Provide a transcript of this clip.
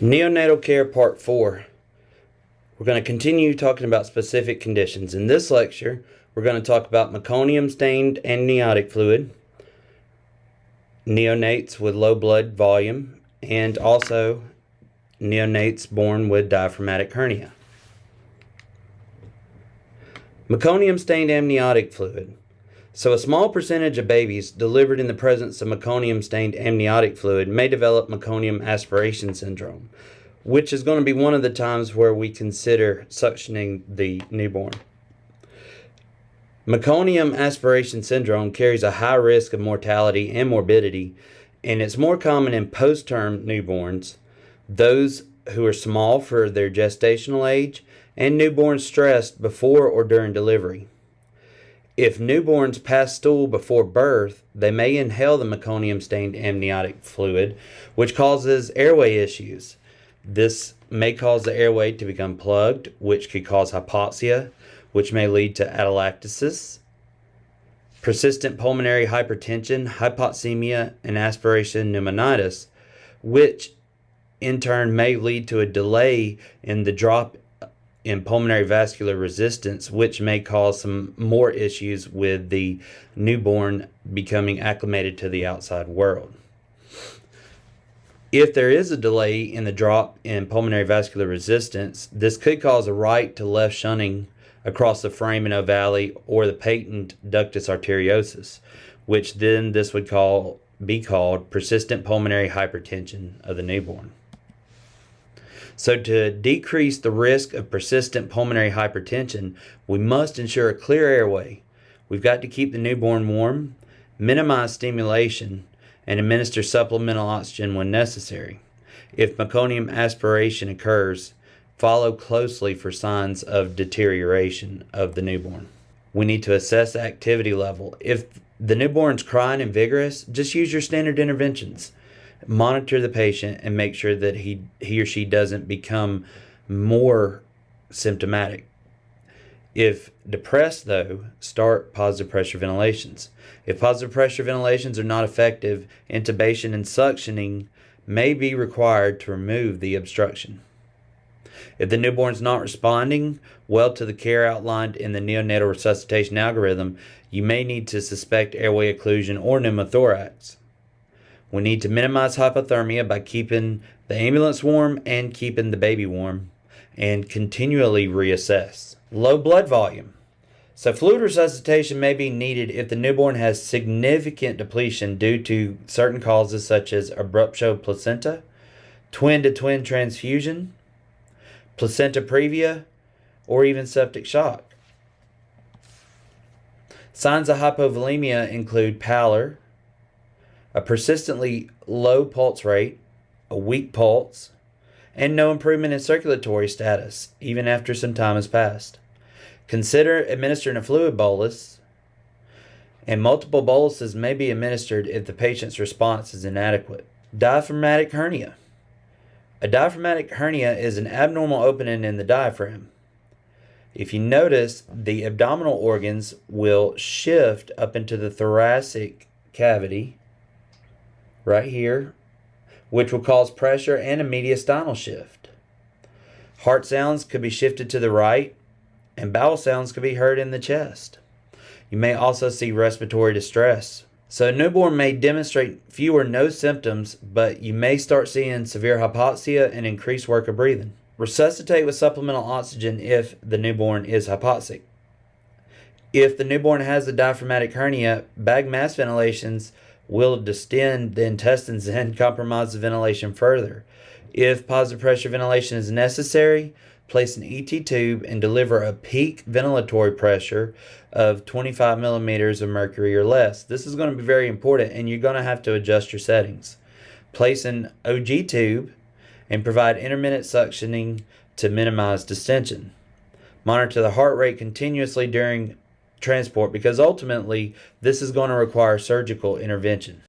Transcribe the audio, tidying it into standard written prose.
Neonatal care part 4. We're going to continue talking about specific conditions. In this lecture, we're going to talk about meconium stained amniotic fluid, neonates with low blood volume, and also neonates born with diaphragmatic hernia. Meconium stained amniotic fluid. So a small percentage of babies delivered in the presence of meconium-stained amniotic fluid may develop meconium aspiration syndrome, which is going to be one of the times where we consider suctioning the newborn. Meconium aspiration syndrome carries a high risk of mortality and morbidity, and it's more common in post-term newborns, those who are small for their gestational age, and newborns stressed before or during delivery. If newborns pass stool before birth, they may inhale the meconium-stained amniotic fluid, which causes airway issues. This may cause the airway to become plugged, which could cause hypoxia, which may lead to atelectasis, persistent pulmonary hypertension, hypoxemia, and aspiration pneumonitis, which in turn may lead to a delay in the drop in pulmonary vascular resistance, which may cause some more issues with the newborn becoming acclimated to the outside world. If there is a delay in the drop in pulmonary vascular resistance, this could cause a right to left shunting across the foramen ovale or the patent ductus arteriosus, which then this would be called persistent pulmonary hypertension of the newborn. So to decrease the risk of persistent pulmonary hypertension, we must ensure a clear airway. We've got to keep the newborn warm, minimize stimulation, and administer supplemental oxygen when necessary. If meconium aspiration occurs, follow closely for signs of deterioration of the newborn. We need to assess activity level. If the newborn's crying and vigorous, just use your standard interventions. Monitor the patient and make sure that he or she doesn't become more symptomatic. If depressed, though, start positive pressure ventilations. If positive pressure ventilations are not effective, intubation and suctioning may be required to remove the obstruction. If the newborn's not responding well to the care outlined in the neonatal resuscitation algorithm, you may need to suspect airway occlusion or pneumothorax. We need to minimize hypothermia by keeping the ambulance warm and keeping the baby warm, and continually reassess. Low blood volume. So fluid resuscitation may be needed if the newborn has significant depletion due to certain causes such as abruptio placenta, twin-to-twin transfusion, placenta previa, or even septic shock. Signs of hypovolemia include pallor, a persistently low pulse rate, a weak pulse, and no improvement in circulatory status, even after some time has passed. Consider administering a fluid bolus, and multiple boluses may be administered if the patient's response is inadequate. Diaphragmatic hernia. A diaphragmatic hernia is an abnormal opening in the diaphragm. If you notice, the abdominal organs will shift up into the thoracic cavity, right here, which will cause pressure and a mediastinal shift. Heart sounds could be shifted to the right, and bowel sounds could be heard in the chest. You may also see respiratory distress. So a newborn may demonstrate few or no symptoms, but you may start seeing severe hypoxia and increased work of breathing. Resuscitate with supplemental oxygen if the newborn is hypoxic. If the newborn has a diaphragmatic hernia, bag mask ventilations will distend the intestines and compromise the ventilation further. If positive pressure ventilation is necessary, place an ET tube and deliver a peak ventilatory pressure of 25 millimeters of mercury or less. This is going to be very important, and you're going to have to adjust your settings. Place an OG tube and provide intermittent suctioning to minimize distension. Monitor the heart rate continuously during transport, because ultimately this is going to require surgical intervention.